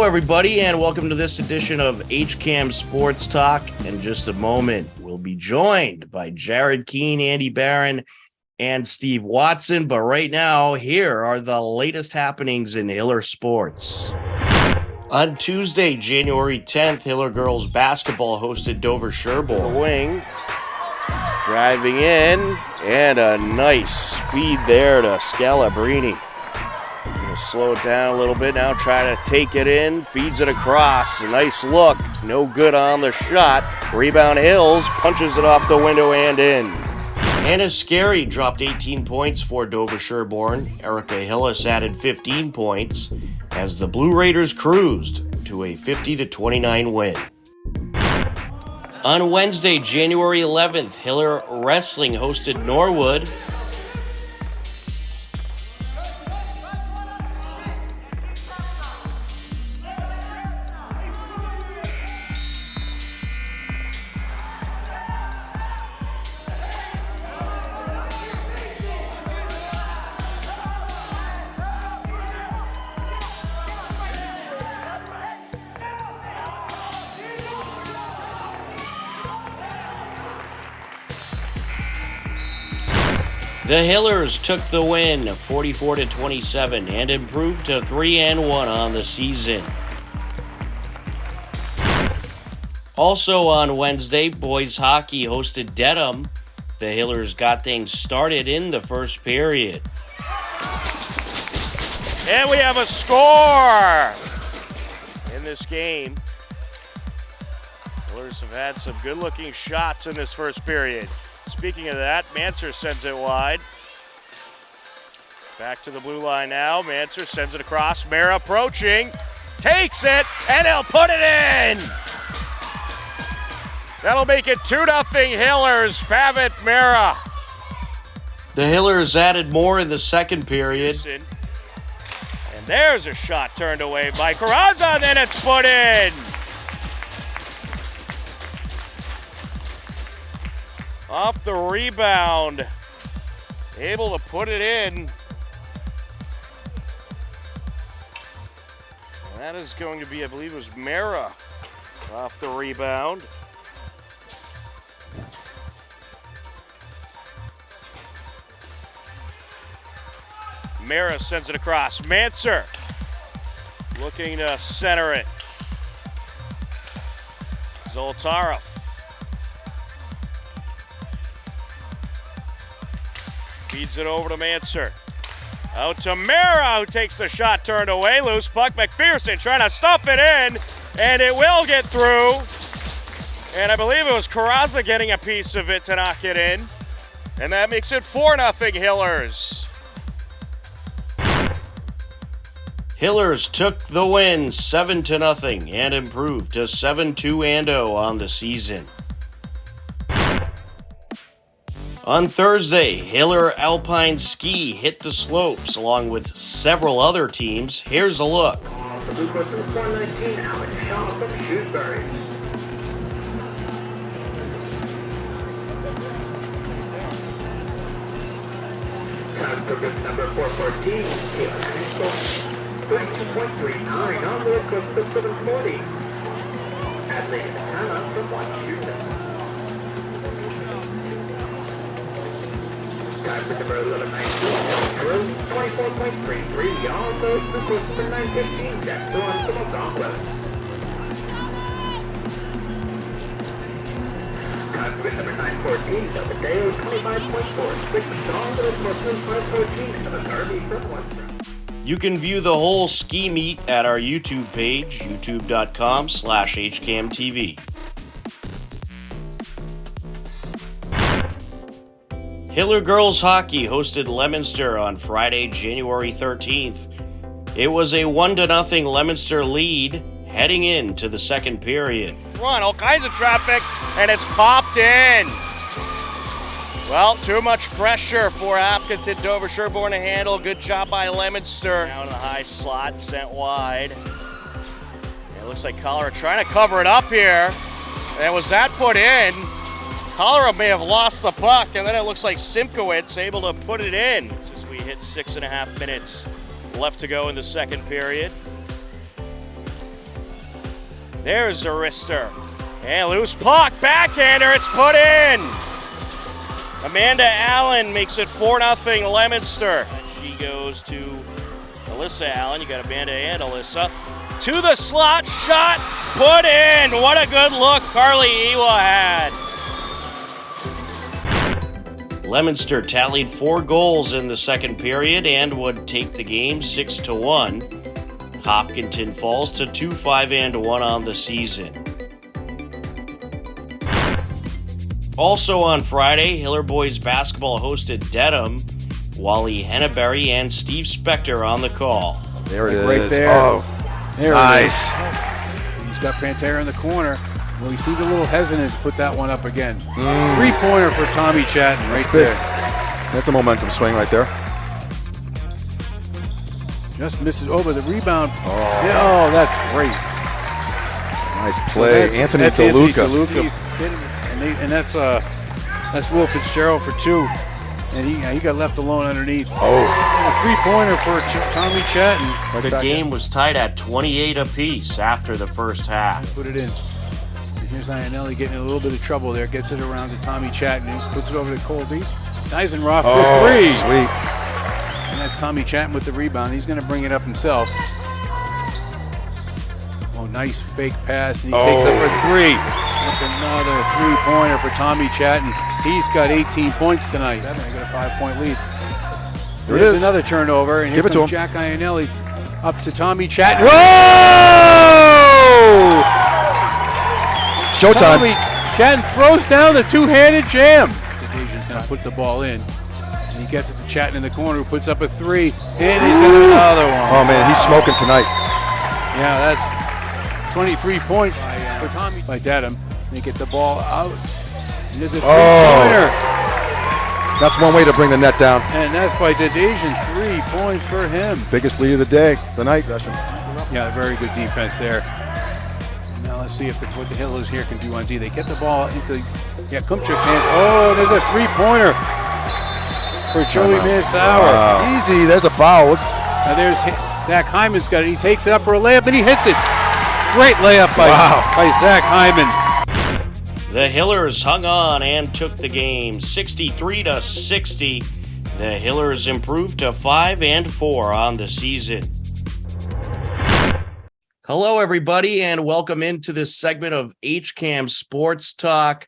everybody, and welcome to this edition of HCAM Sports Talk. In just a moment, we'll be joined by Jared Keene, Andy Barron, and Steve Watson. But right now, here are the latest happenings in Hiller sports. On Tuesday, January 10th, Hiller girls basketball hosted Dover Sherborne. The wing, driving in, and a nice feed there to Scalabrini. Slow it down a little bit now, try to take it in, feeds it across, a nice look, no good on the shot. Rebound Hills, punches it off the window and in. Anna Scary dropped 18 points for Dover Sherborne. Erica Hillis added 15 points as the Blue Raiders cruised to a 50-29 win. On Wednesday, January 11th, Hiller Wrestling hosted Norwood. The Hillers took the win 44-27 and improved to 3-1 on the season. Also on Wednesday, boys hockey hosted Dedham. The Hillers got things started in the first period. And we have a score in this game. Hillers have had some good-looking shots in this first period. Speaking of that, Manser sends it wide. Back to the blue line now. Manser sends it across. Mara approaching. Takes it, and he'll put it in! That'll make it 2-0 Hillers. Pavitt Mara. The Hillers added more in the second period. And there's a shot turned away by Carranza, and then it's put in! Off the rebound, able to put it in. That is going to be, I believe it was Mara off the rebound. Mara sends it across. Manser looking to center it. Zoltarov. Feeds it over to Manser. Out to Mara, who takes the shot turned away. Loose puck. McPherson trying to stuff it in, and it will get through. And I believe it was Carranza getting a piece of it to knock it in. And that makes it 4-0 Hillers. Hillers took the win 7-0 and improved to 7-2-0 on the season. On Thursday, Hiller Alpine Ski hit the slopes along with several other teams. Here's a look. The blue course is 119, Alex Shaw from Shrewsbury. Time for group number 414, Taylor Crystal, 32.39 on the course for 740. Adelaide Hannah from Washington. Time for number 1119, 24.33 on the course for 915, Jack Thorne from Algonquin. Time for number 914, Delgadeo, 25.46 on the course for 514, Evan Darby from Western. You can view the whole ski meet at our YouTube page, youtube.com/HCAMTV. Hiller girls hockey hosted Leominster on Friday, January 13th. It was a 1-0 Leominster lead heading into the second period. Run, all kinds of traffic, and it's popped in. Well, too much pressure for Hopkinton Dover Sherborne to handle. Good job by Leominster. Down in the high slot, sent wide. It looks like Cholera trying to cover it up here. And was that put in? Cholera may have lost the puck, and then it looks like Simkowitz able to put it in. As we hit 6.5 minutes left to go in the second period. There's a wrister. And loose puck, backhander, it's put in. Amanda Allen makes it 4-0 Leominster. And she goes to Alyssa Allen. You got Amanda and Alyssa. To the slot, shot, put in. What a good look Carly Ewa had. Leominster tallied 4 goals in the second period and would take the game 6-1. Hopkinton falls to 2-5-1 on the season. Also on Friday, Hiller Boys basketball hosted Dedham. Wally Henneberry and Steve Spector on the call. There it is. Right there. Oh, there nice. He's got Pantera in the corner. Well, he seemed a little hesitant to put that one up again. Three-pointer for Tommy Chatton right there. That's a momentum swing right there. Just misses over the rebound. Oh, that's great. Nice play. So Anthony that's DeLuca. And that's Will Fitzgerald for 2. And he got left alone underneath. Oh. And a three-pointer for Tommy Chatton. The game was tied at 28 apiece after the first half. Put it in. And here's Ionelli getting in a little bit of trouble there. Gets it around to Tommy Chatton. Puts it over to Cole Beast. Eisenroth for 3. Sweet. And that's Tommy Chatton with the rebound. He's going to bring it up himself. Oh, nice fake pass. And he takes up for 3. That's another three-pointer for Tommy Chatton. He's got 18 points tonight. They got a 5-point lead. There it There's is. another turnover, and here Give it to comes him. Jack Ionelli up to Tommy Chatton. Whoa! Showtime. Tommy Chatton throws down the two-handed jam. Division's going to put the ball in. And he gets it to Chatton in the corner, who puts up a 3, and he's got another one. Oh, man, he's smoking tonight. Yeah, that's 23 points for Tommy. By Dedham. They get the ball out. And there's a three-pointer. That's one way to bring the net down. And that's by Dedesian. 3 points for him. Biggest lead of the day, tonight. Yeah, very good defense there. Now let's see what the Hillers here can do on D. They get the ball into Kumchik's hands. Oh, there's a three-pointer for Joey Mansauer. Wow. Easy, there's a foul. Now there's Zach Hyman's got it. He takes it up for a layup, and he hits it. Great layup by Zach Hyman. The Hillers hung on and took the game 63-60. The Hillers improved to 5-4 on the season. Hello, everybody, and welcome into this segment of HCAM Sports Talk.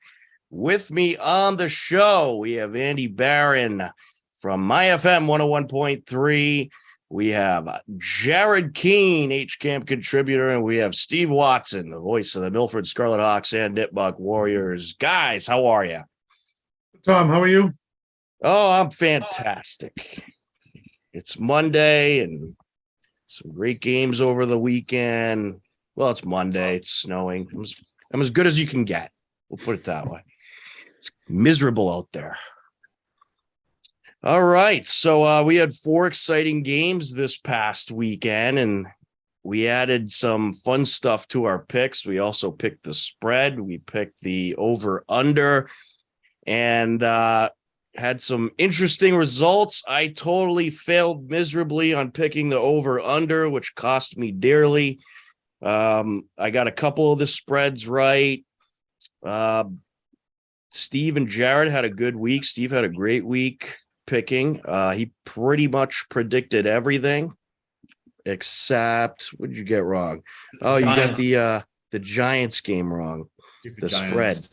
With me on the show, we have Andy Barron from MyFM 101.3. We have Jared Keene, HCAM contributor, and we have Steve Watson, the voice of the Milford Scarlet Hawks and Nipmuc Warriors. Guys, how are you? Tom, how are you? Oh, I'm fantastic. It's Monday and some great games over the weekend. Well, it's Monday. It's snowing. I'm as good as you can get. We'll put it that way. It's miserable out there. All right. So we had 4 exciting games this past weekend, and we added some fun stuff to our picks. We also picked the spread. We picked the over-under, and had some interesting results. I totally failed miserably on picking the over-under, which cost me dearly. I got a couple of the spreads right. Steve and Jared had a good week. Steve had a great week picking. He pretty much predicted everything except, what did you get wrong? Oh, you got the Giants game wrong. The spread.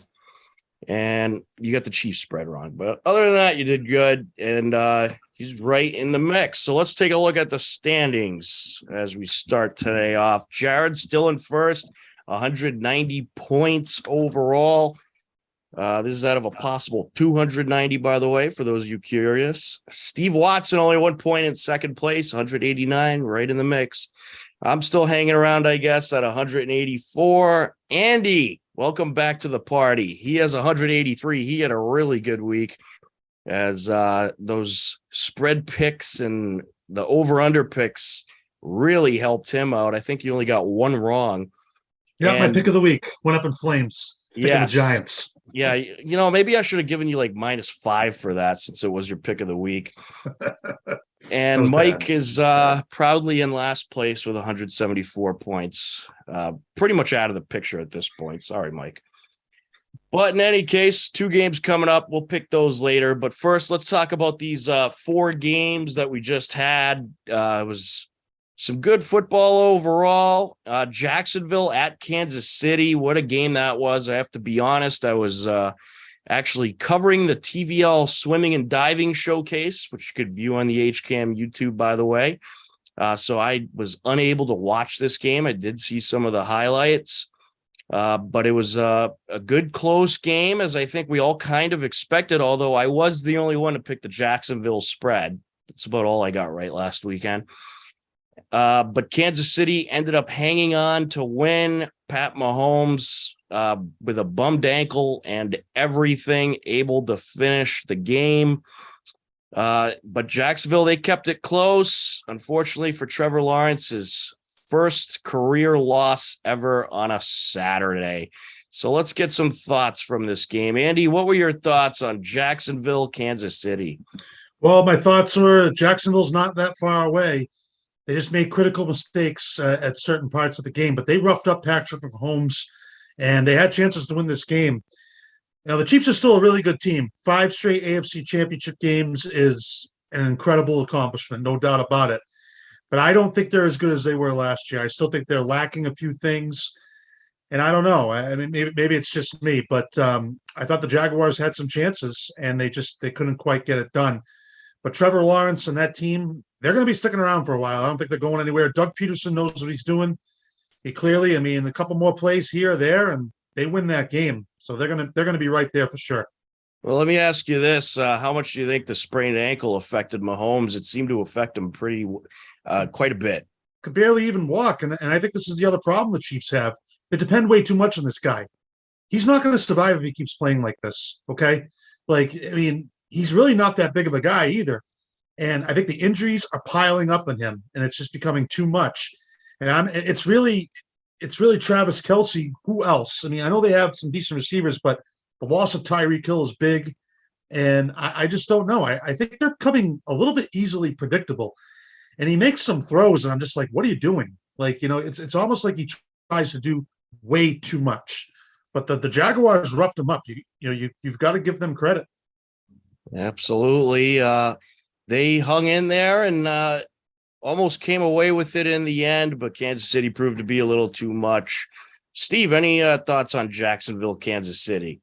And you got the Chiefs spread wrong. But other than that, you did good. And he's right in the mix. So let's take a look at the standings as we start today off. Jared still in first, 190 points overall. This is out of a possible 290, by the way, for those of you curious. Steve Watson, only 1 point in second place, 189, right in the mix. I'm still hanging around, I guess, at 184. Andy, welcome back to the party. He has 183. He had a really good week as those spread picks and the over-under picks really helped him out. I think he only got one wrong. Yeah, my pick of the week went up in flames. Picking the Giants. Yeah, maybe I should have given you like -5 for that since it was your pick of the week. And was Mike bad. is proudly in last place with 174 points. Pretty much out of the picture at this point. Sorry, Mike. But in any case, 2 games coming up. We'll pick those later. But first, let's talk about these 4 games that we just had. It was some good football overall. Jacksonville at Kansas City. What a game that was. I have to be honest. I was actually covering the TVL swimming and diving showcase, which you could view on the HCAM YouTube, by the way. So I was unable to watch this game. I did see some of the highlights. But it was a good close game, as I think we all kind of expected, although I was the only one to pick the Jacksonville spread. That's about all I got right last weekend. But Kansas City ended up hanging on to win. Pat Mahomes, with a bummed ankle and everything, able to finish the game. But Jacksonville, they kept it close. Unfortunately for Trevor Lawrence's first career loss ever on a Saturday. So let's get some thoughts from this game. Andy, what were your thoughts on Jacksonville, Kansas City? Well, my thoughts were Jacksonville's not that far away. They just made critical mistakes at certain parts of the game, but they roughed up Patrick Mahomes, and they had chances to win this game. Now, the Chiefs are still a really good team. 5 straight AFC championship games is an incredible accomplishment, no doubt about it. But I don't think they're as good as they were last year. I still think they're lacking a few things. And I don't know. I mean, maybe it's just me, but I thought the Jaguars had some chances, and they couldn't quite get it done. But Trevor Lawrence and that team, they're going to be sticking around for a while. I don't think they're going anywhere. Doug Peterson knows what he's doing. He clearly, a couple more plays here or there, and they win that game. So they're going to be right there for sure. Well, let me ask you this. How much do you think the sprained ankle affected Mahomes? It seemed to affect him quite a bit. Could barely even walk. And I think this is the other problem the Chiefs have. They depend way too much on this guy. He's not going to survive if he keeps playing like this, okay? He's really not that big of a guy either. And I think the injuries are piling up on him, and it's just becoming too much. And it's really Travis Kelce. Who else? I know they have some decent receivers, but the loss of Tyreek Hill is big. And I just don't know. I think they're becoming a little bit easily predictable. And he makes some throws, and I'm just like, what are you doing? It's almost like he tries to do way too much. But the Jaguars roughed him up. You've got to give them credit. Absolutely. They hung in there and almost came away with it in the end, but Kansas City proved to be a little too much. Steve, any thoughts on Jacksonville, Kansas City?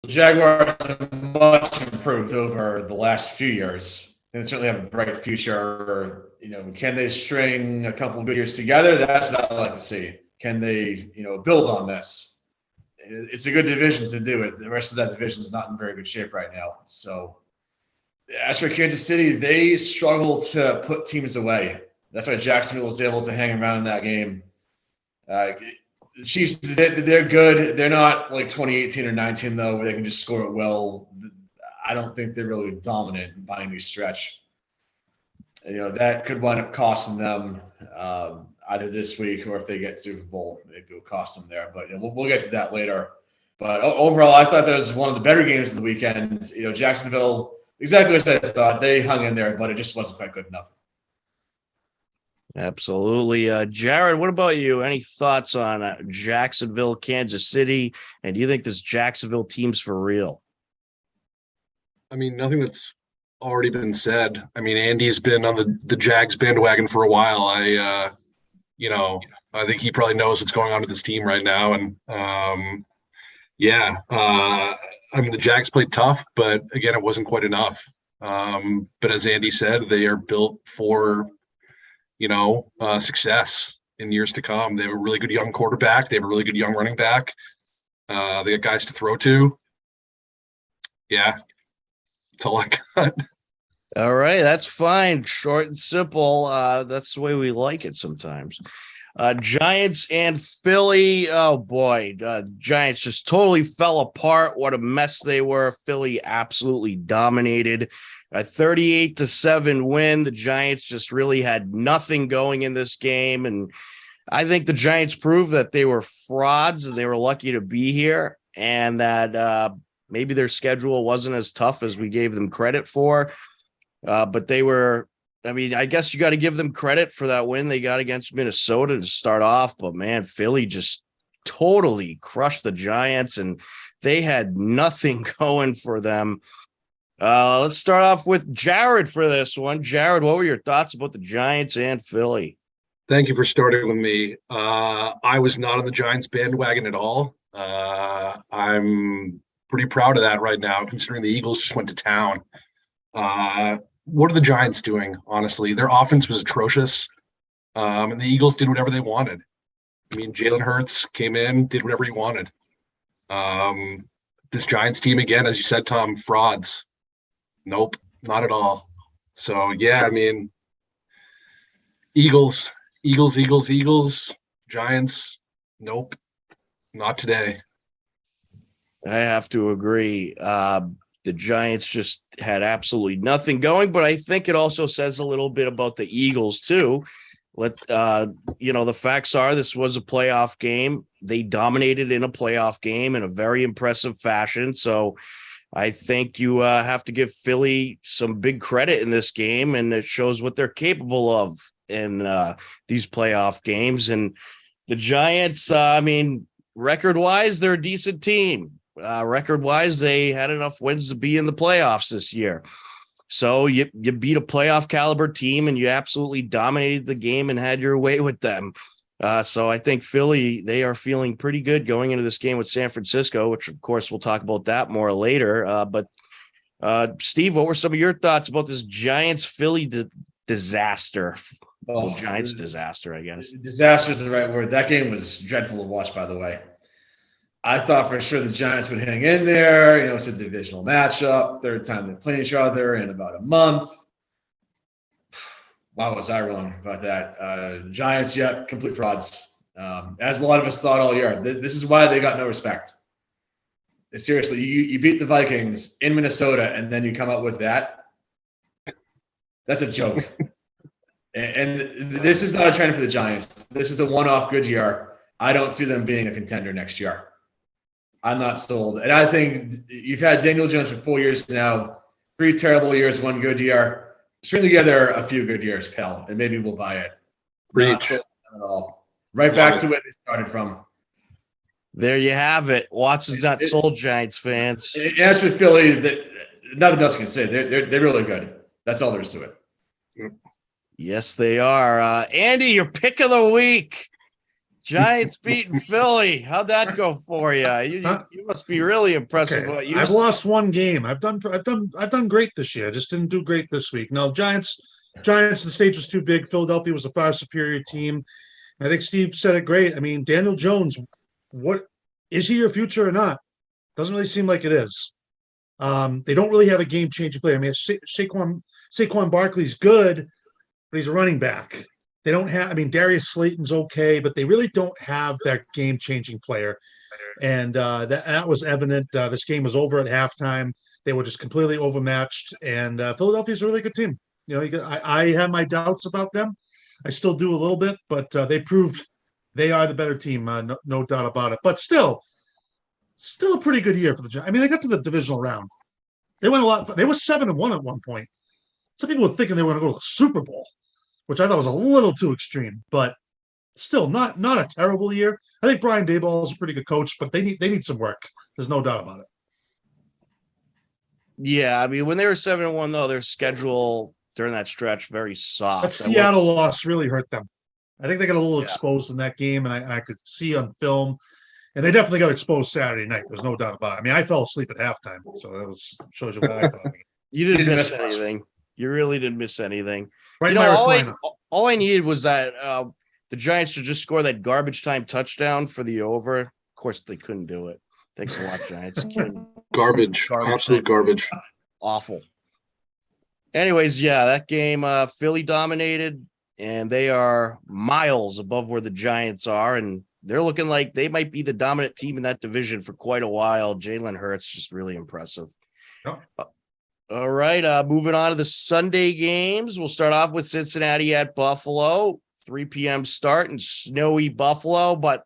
The Jaguars have much improved over the last few years. They certainly have a bright future. Can they string a couple of good years together? That's what I'd like to see. Can they, build on this? It's a good division to do it. The rest of that division is not in very good shape right now. So as for Kansas City, they struggle to put teams away. That's why Jacksonville was able to hang around in that game. The Chiefs, they're good. They're not like 2018 or 19, though, where they can just score it well. I don't think they're really dominant by any stretch. That could wind up costing them either this week or if they get Super Bowl, maybe it'll cost them there. But we'll get to that later. But overall, I thought that was one of the better games of the weekend. Jacksonville, exactly what I thought. They hung in there, but it just wasn't quite good enough. Absolutely. Jared, what about you? Any thoughts on Jacksonville, Kansas City? And do you think this Jacksonville team's for real? Nothing that's already been said. Andy's been on the Jags bandwagon for a while. I think he probably knows what's going on with this team right now. And the Jags played tough, but again, it wasn't quite enough. But as Andy said, they are built for, success in years to come. They have a really good young quarterback. They have a really good young running back. They got guys to throw to. Yeah. That's all I got. All right, that's fine. Short and simple. That's the way we like it sometimes. Giants and Philly. Oh boy, the Giants just totally fell apart. What a mess they were. Philly absolutely dominated. A 38-7 win. The Giants just really had nothing going in this game, and I think the Giants proved that they were frauds and they were lucky to be here. and that maybe their schedule wasn't as tough as we gave them credit for. But they were, I mean, I guess you got to give them credit for that win they got against Minnesota to start off. But man, Philly just totally crushed the Giants, and they had nothing going for them. Let's start off with Jared for this one. Jared, what were your thoughts about the Giants and Philly? Thank you for starting with me. I was not on the Giants bandwagon at all. I'm pretty proud of that right now, considering the Eagles just went to town. What are the Giants doing, honestly? Their offense was atrocious, and the Eagles did whatever they wanted. I mean, Jalen Hurts came in, did whatever he wanted. This Giants team, again, as you said, Tom, frauds. Nope, not at all. So, yeah, I mean, Eagles, Giants, nope, not today. I have to agree. The Giants just had absolutely nothing going, but I think it also says a little bit about the Eagles too. The facts are this was a playoff game. They dominated in a playoff game in a very impressive fashion. So I think you have to give Philly some big credit in this game, and it shows what they're capable of in these playoff games. And the Giants, record-wise, they're a decent team. Record-wise, they had enough wins to be in the playoffs this year. So you beat a playoff caliber team, and you absolutely dominated the game and had your way with them. So I think Philly, they are feeling pretty good going into this game with San Francisco, which of course we'll talk about that more later. But Steve, what were some of your thoughts about this Giants-Philly disaster? Giants disaster, I guess. Disaster is the right word. That game was dreadful to watch, by the way. I thought for sure the Giants would hang in there. It's a divisional matchup, third time they play each other in about a month. Wow, was I wrong about that? Giants, complete frauds. As a lot of us thought all year. This is why they got no respect. Seriously, you beat the Vikings in Minnesota, and then you come up with that. That's a joke. And this is not a trend for the Giants. This is a one-off good year. I don't see them being a contender next year. I'm not sold. And I think you've had Daniel Jones for 4 years now, 3 terrible years, 1 good year. String together a few good years, pal, and maybe we'll buy it. Reach. Not at all. Right back to where they started from. There you have it. Watson's not sold, Giants fans. And as for Philly, nothing else I can say. They're really good. That's all there is to it. Yes, they are. Andy, your pick of the week. Giants beating Philly. How'd that go for you? You must be really impressed with what you. I've lost one game. I've done great this year. I just didn't do great this week. No, Giants. The stage was too big. Philadelphia was a far superior team. I think Steve said it great. I mean, Daniel Jones. What is he your future or not? Doesn't really seem like it is. They don't really have a game-changing player. I mean, Saquon Barkley's good, but he's a running back. They don't have, Darius Slayton's okay, but they really don't have that game-changing player. And that was evident. This game was over at halftime. They were just completely overmatched. And Philadelphia's a really good team. I have my doubts about them. I still do a little bit, but they proved they are the better team, no doubt about it. But still a pretty good year for the Giants. They got to the divisional round. They went a lot. They were 7-1 at one point. Some people were thinking they were going to go to the Super Bowl, which I thought was a little too extreme, but still not a terrible year. I think Brian Daboll is a pretty good coach, but they need some work. There's no doubt about it. Yeah, when they were 7-1, though, their schedule during that stretch very soft. That Seattle loss really hurt them. I think they got a little exposed in that game, and I could see on film. And they definitely got exposed Saturday night. There's no doubt about it. I fell asleep at halftime, so that shows you what I thought. You didn't miss anything. You really didn't miss anything. Right, all I needed was that the Giants should just score that garbage time touchdown for the over. Of course, they couldn't do it. Thanks a lot, Giants. Garbage. Absolute garbage. Awful. Anyways, that game, Philly dominated, and they are miles above where the Giants are, and they're looking like they might be the dominant team in that division for quite a while. Jalen Hurts, just really impressive. Yep. All right, moving on to the Sunday games. We'll start off with Cincinnati at Buffalo, 3 p.m. start in snowy Buffalo, but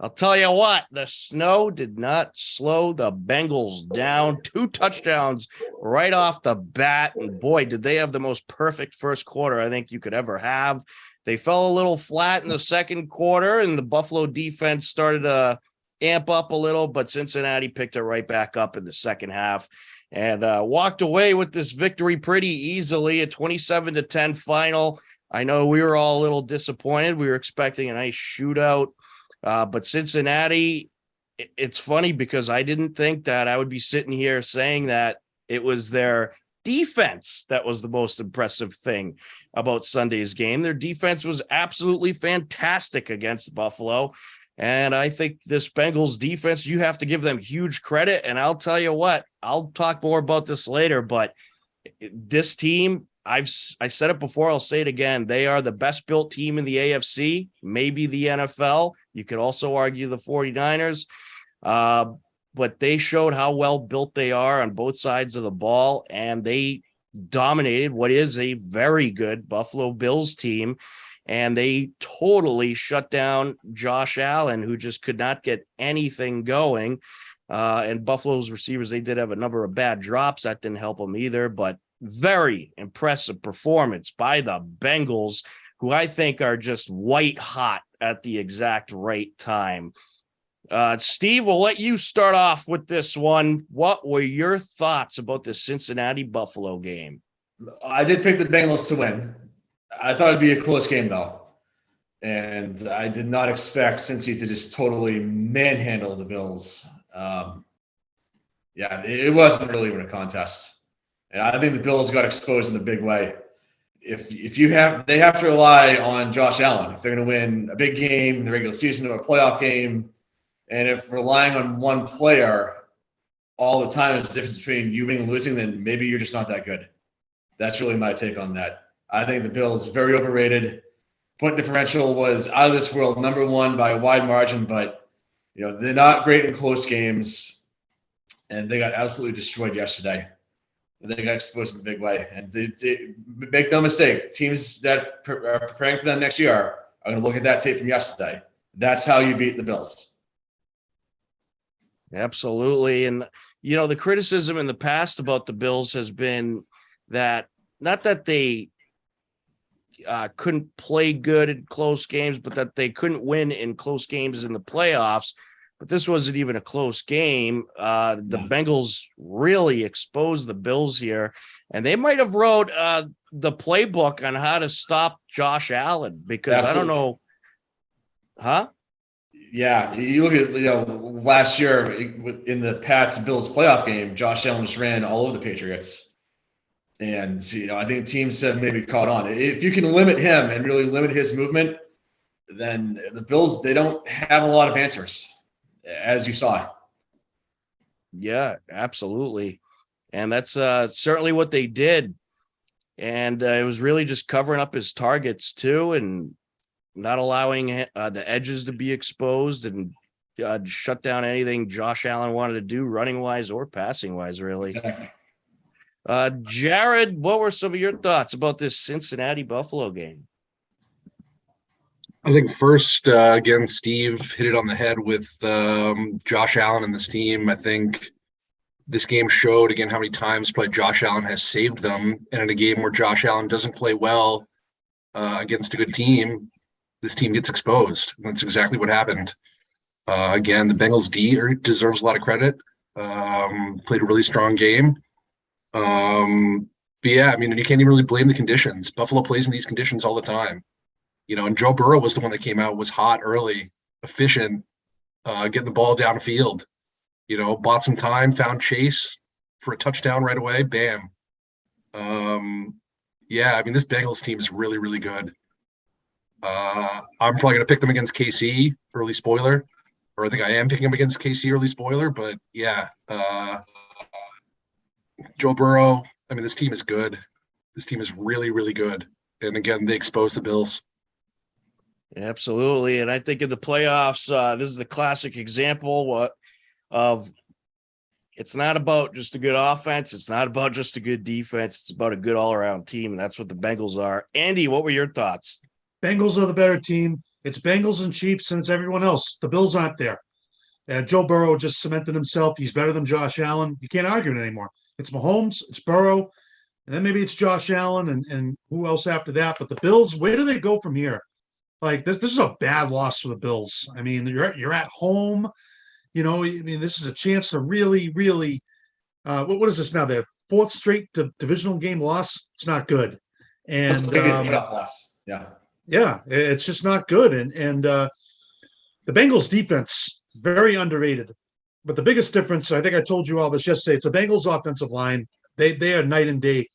I'll tell you what, the snow did not slow the Bengals down. 2 touchdowns right off the bat. And boy, did they have the most perfect first quarter I think you could ever have. They fell a little flat in the second quarter, and the Buffalo defense started to amp up a little, but Cincinnati picked it right back up in the second half and walked away with this victory pretty easily, a 27-10 final. I know we were all a little disappointed. We were expecting a nice shootout. But Cincinnati, it's funny because I didn't think that I would be sitting here saying that it was their defense that was the most impressive thing about Sunday's game. Their defense was absolutely fantastic against Buffalo. And I think this Bengals defense, you have to give them huge credit. And I'll tell you what, I'll talk more about this later, but this team, I said it before, I'll say it again. They are the best built team in the AFC, maybe the NFL. You could also argue the 49ers, but they showed how well built they are on both sides of the ball, and they dominated what is a very good Buffalo Bills team, and they totally shut down Josh Allen, who just could not get anything going. And Buffalo's receivers, they did have a number of bad drops. That didn't help them either, but very impressive performance by the Bengals, who I think are just white hot at the exact right time. Steve, we'll let you start off with this one. What were your thoughts about the Cincinnati-Buffalo game? I did pick the Bengals to win. I thought it'd be a close game, though. And I did not expect Cincy to just totally manhandle the Bills. It wasn't really even a contest. And I think the Bills got exposed in a big way. They have to rely on Josh Allen if they're going to win a big game in the regular season or a playoff game. And if relying on one player all the time is the difference between you winning and losing, then maybe you're just not that good. That's really my take on that. I think the Bills very overrated. Point differential was out of this world, number 1 by a wide margin, but they're not great in close games, and they got absolutely destroyed yesterday. They got exposed in a big way. And make no mistake, teams that are preparing for them next year are going to look at that tape from yesterday. That's how you beat the Bills. Absolutely. And, the criticism in the past about the Bills has been that not that they couldn't play good in close games, but that they couldn't win in close games in the playoffs. But this wasn't even a close game. The Bengals really exposed the Bills here, and they might have wrote the playbook on how to stop Josh Allen, because Absolutely. I don't know. Huh? Yeah, you look at last year in the Pats-Bills playoff game, Josh Allen just ran all over the Patriots. And, I think teams have maybe caught on. If you can limit him and really limit his movement, then the Bills, they don't have a lot of answers, as you saw. Yeah, absolutely. And that's certainly what they did. And it was really just covering up his targets too, and not allowing the edges to be exposed, and shut down anything Josh Allen wanted to do running wise or passing wise, really. Jared, what were some of your thoughts about this Cincinnati Buffalo game? I think first, again, Steve hit it on the head with Josh Allen and this team. I think this game showed, again, how many times probably Josh Allen has saved them. And in a game where Josh Allen doesn't play well against a good team, this team gets exposed. And that's exactly what happened. Again, the Bengals D deserves a lot of credit. Played a really strong game. But yeah, you can't even really blame the conditions. Buffalo plays in these conditions all the time. And Joe Burrow was the one that came out, was hot early, efficient, getting the ball downfield. Bought some time, found Chase for a touchdown right away. Bam. This Bengals team is really, really good. I'm probably going to pick them against KC, early spoiler. Or I think I am picking them against KC, early spoiler. But yeah, Joe Burrow, this team is good. This team is really, really good. And again, they exposed the Bills. Absolutely. And I think in the playoffs, this is the classic example of it's not about just a good offense. It's not about just a good defense. It's about a good all-around team. And that's what the Bengals are. Andy, what were your thoughts? Bengals are the better team. It's Bengals and Chiefs, and it's everyone else. The Bills aren't there. Joe Burrow just cemented himself. He's better than Josh Allen. You can't argue it anymore. It's Mahomes, it's Burrow, and then maybe it's Josh Allen and who else after that. But the Bills, where do they go from here? Like this is a bad loss for the Bills. I mean, you're at home. You know, I mean, this is a chance to really, really. What is this now? Their fourth straight divisional game loss. It's not good, and yeah, it's just not good. And the Bengals defense very underrated. But the biggest difference, I think I told you all this yesterday, it's the Bengals offensive line. They are night and day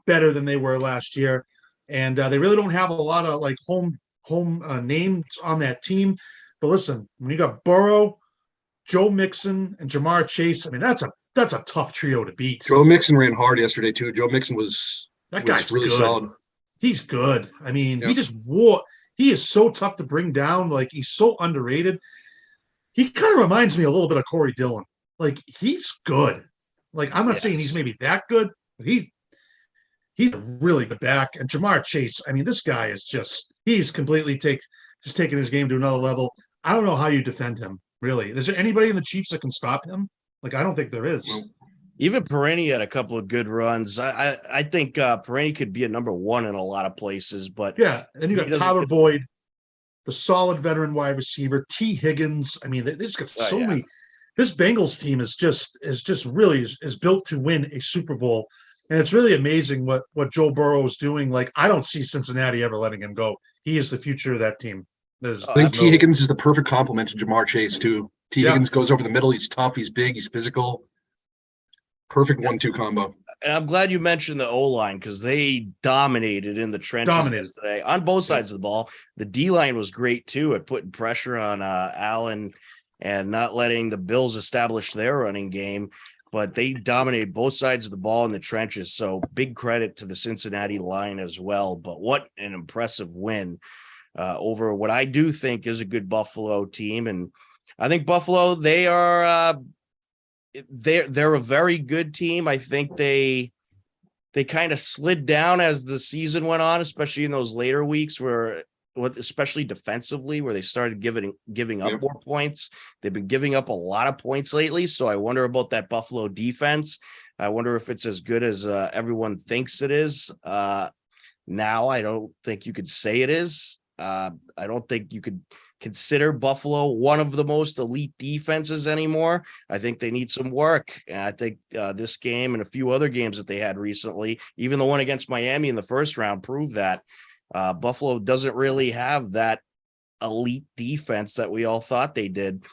better than they were last year, and they really don't have a lot of like home names on that team. But listen, when you got Burrow, Joe Mixon, and Jamar Chase, I mean that's a tough trio to beat. Joe Mixon ran hard yesterday too. Joe Mixon was really good. solid. He's good. I mean, he is so tough to bring down. Like he's so underrated. He kind of reminds me a little bit of Corey Dillon. Like he's good. Like I'm not saying he's maybe that good, but he's a really good back. And Jamar Chase, I mean, this guy is he's completely taking his game to another level. I don't know how you defend him, really. Is there anybody in the Chiefs that can stop him? Like I don't think there is. Even Perini had a couple of good runs. I think Perini could be a number one in a lot of places, but yeah. And you got Tyler Boyd, the solid veteran wide receiver, T. Higgins. I mean, they've got so many. This Bengals team is built to win a Super Bowl, and it's really amazing what Joe Burrow is doing. Like I don't see Cincinnati ever letting him go. He is the future of that team. I think T. Higgins is the perfect complement to Jamar Chase too. T. Higgins goes over the middle. He's tough. He's big. He's physical. Perfect 1-2 combo. And I'm glad you mentioned the O-line because they dominated in the trenches today on both sides of the ball. The D-line was great too at putting pressure on Allen and not letting the Bills establish their running game, but they dominated both sides of the ball in the trenches. So big credit to the Cincinnati line as well. But what an impressive win over what I do think is a good Buffalo team. And I think Buffalo, they are they're a very good team. I think they kind of slid down as the season went on, especially in those later weeks especially defensively, where they started giving up more points. They've been giving up a lot of points lately. So I wonder about that Buffalo defense. I wonder if it's as good as everyone thinks it is. Now, I don't think you could say it is. I don't think you could consider Buffalo one of the most elite defenses anymore. I think they need some work. And I think this game and a few other games that they had recently, even the one against Miami in the first round, proved that Buffalo doesn't really have that elite defense that we all thought they did.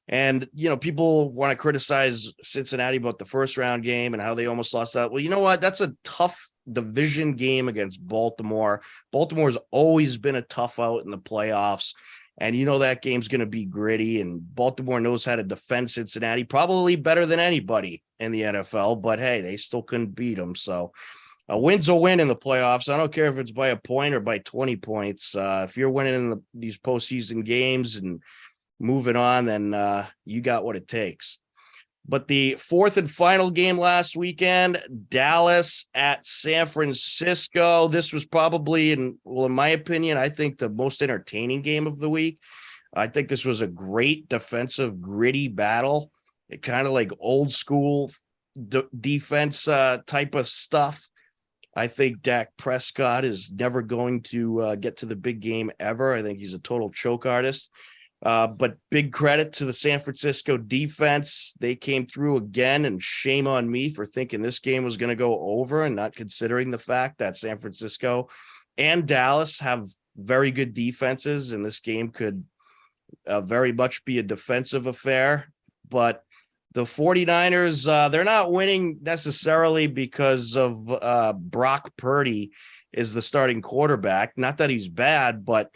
And, people want to criticize Cincinnati about the first round game and how they almost lost that. Well, you know what? That's a tough division game against Baltimore. Baltimore's always been a tough out in the playoffs. And that game's going to be gritty, and Baltimore knows how to defend Cincinnati probably better than anybody in the NFL. But hey, they still couldn't beat them. So a win's a win in the playoffs. I don't care if it's by a point or by 20 points. If you're winning in these postseason games and moving on, then you got what it takes. But the fourth and final game last weekend, Dallas at San Francisco. This was probably, in my opinion, I think the most entertaining game of the week. I think this was a great defensive, gritty battle. It kind of like old school defense type of stuff. I think Dak Prescott is never going to get to the big game ever. I think he's a total choke artist. But big credit to the San Francisco defense. They came through again, and shame on me for thinking this game was going to go over and not considering the fact that San Francisco and Dallas have very good defenses, and this game could very much be a defensive affair. But the 49ers, they're not winning necessarily because of Brock Purdy is the starting quarterback. Not that he's bad, but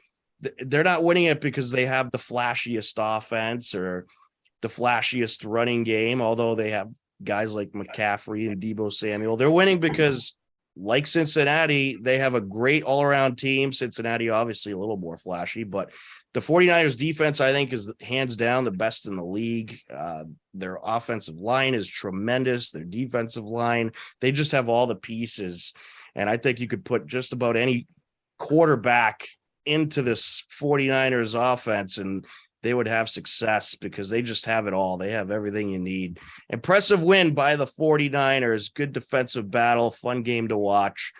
they're not winning it because they have the flashiest offense or the flashiest running game, although they have guys like McCaffrey and Deebo Samuel. They're winning because, like Cincinnati, they have a great all-around team. Cincinnati, obviously, a little more flashy, but the 49ers defense, I think, is hands down the best in the league. Their offensive line is tremendous. Their defensive line, they just have all the pieces. And I think you could put just about any quarterback into this 49ers offense and they would have success because they just have it all. They have everything you need. Impressive win by the 49ers. Good defensive battle. Fun game to watch.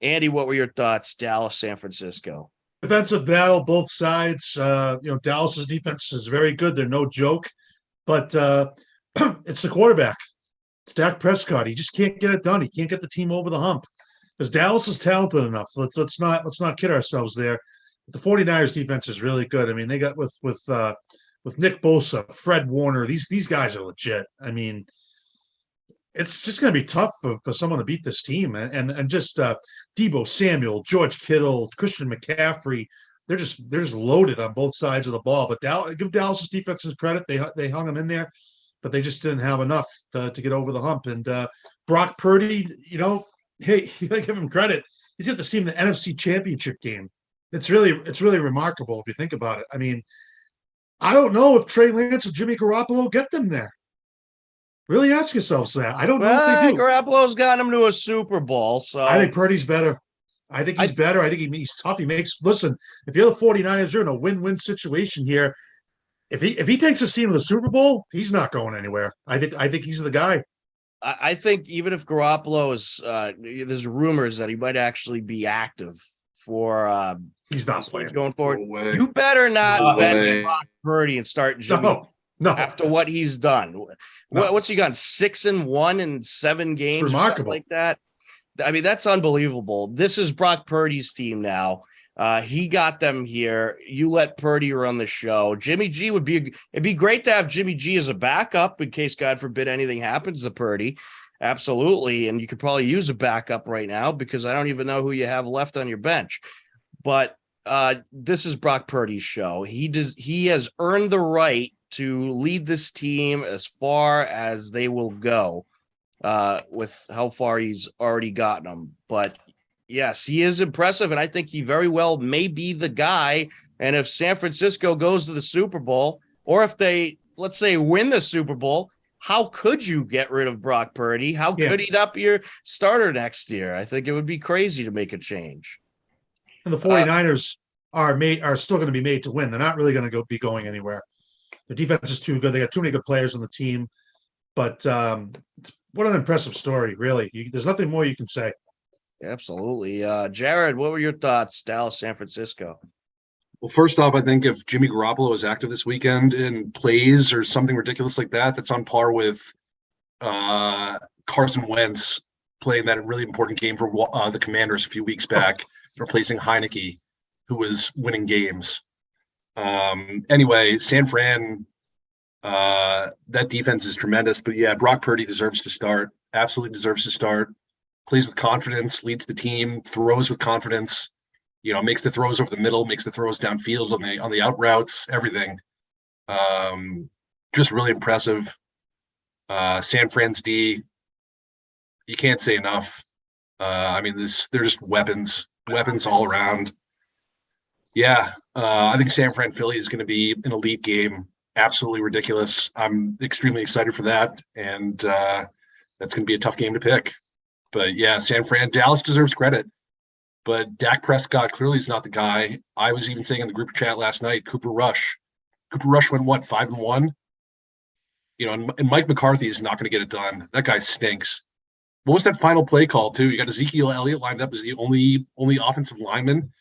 Andy, what were your thoughts? Dallas, San Francisco. Defensive battle, both sides. Dallas's defense is very good. They're no joke, but it's the quarterback. It's Dak Prescott. He just can't get it done. He can't get the team over the hump. Because Dallas is talented enough. Let's not kid ourselves there. But the 49ers defense is really good. I mean, they got with Nick Bosa, Fred Warner. These guys are legit. I mean, it's just going to be tough for someone to beat this team. And just Deebo Samuel, George Kittle, Christian McCaffrey. They're just loaded on both sides of the ball. But give Dallas's defense credit. They hung them in there, but they just didn't have enough to get over the hump. And Brock Purdy, hey, you gotta give him credit. He's got this team in the NFC Championship game. It's really remarkable if you think about it. I mean, I don't know if Trey Lance or Jimmy Garoppolo get them there. Really ask yourselves that. I don't know if they do. Garoppolo's gotten him to a Super Bowl, so I think Purdy's better. I think he's better. I think he's tough. Listen, if you're the 49ers, you're in a win-win situation here. If he takes his team to the Super Bowl, he's not going anywhere. I think he's the guy. I think even if Garoppolo is, there's rumors that he might actually be active for. He's not playing going forward. No You better not bet Brock Purdy and start Jimmy. No. After what he's done, what's he got? 6-1 in 7 games, it's remarkable, like that. I mean, that's unbelievable. This is Brock Purdy's team now. He got them here. You let Purdy run the show. Jimmy G it'd be great to have Jimmy G as a backup in case, God forbid, anything happens to Purdy. Absolutely. And you could probably use a backup right now because I don't even know who you have left on your bench. But this is Brock Purdy's show. He has earned the right to lead this team as far as they will go with how far he's already gotten them. But yes, he is impressive, and I think he very well may be the guy. And if San Francisco goes to the Super Bowl, or if they, let's say, win the Super Bowl, how could you get rid of Brock Purdy? How could he not be your starter next year? I think it would be crazy to make a change. And the 49ers are still going to be made to win. They're not really going to be going anywhere. The defense is too good. They got too many good players on the team. But what an impressive story, really. There's nothing more you can say. Absolutely. Jared, what were your thoughts, Dallas, San Francisco? Well, first off, I think if Jimmy Garoppolo is active this weekend and plays or something ridiculous like that, that's on par with Carson Wentz playing that really important game for the Commanders a few weeks back, replacing Heineke, who was winning games. Anyway, San Fran, that defense is tremendous. But yeah, Brock Purdy deserves to start. Absolutely deserves to start. Plays with confidence, leads the team, throws with confidence. Makes the throws over the middle, makes the throws downfield on the out routes, everything. Just really impressive. San Fran's D, you can't say enough. They're just weapons all around. Yeah, I think San Fran Philly is going to be an elite game. Absolutely ridiculous. I'm extremely excited for that, and that's going to be a tough game to pick. But yeah, San Fran, Dallas deserves credit. But Dak Prescott clearly is not the guy. I was even saying in the group chat last night, Cooper Rush went what, 5-1? And Mike McCarthy is not going to get it done. That guy stinks. What was that final play call too? You got Ezekiel Elliott lined up as the only offensive lineman, and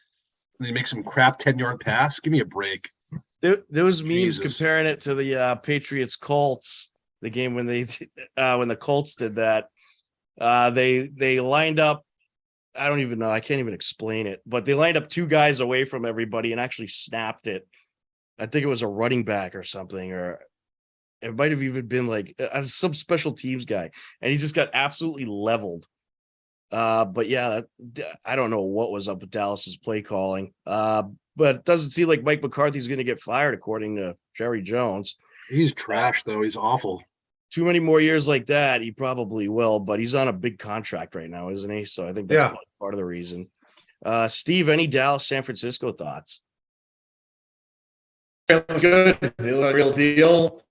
then he makes some crap 10-yard pass. Give me a break. There was memes comparing it to the Patriots Colts, the game when when the Colts did that. They lined up. I don't even know. I can't even explain it, but they lined up 2 guys away from everybody and actually snapped it. I think it was a running back or something, or it might have even been like some special teams guy, and he just got absolutely leveled. But yeah, I don't know what was up with Dallas's play calling. But it doesn't seem like Mike McCarthy's going to get fired, according to Jerry Jones. He's trash, though. He's awful. Too many more years like that, he probably will, but he's on a big contract right now, isn't he? So I think that's part of the reason. Steve, any Dallas, San Francisco thoughts? Good. They look real deal.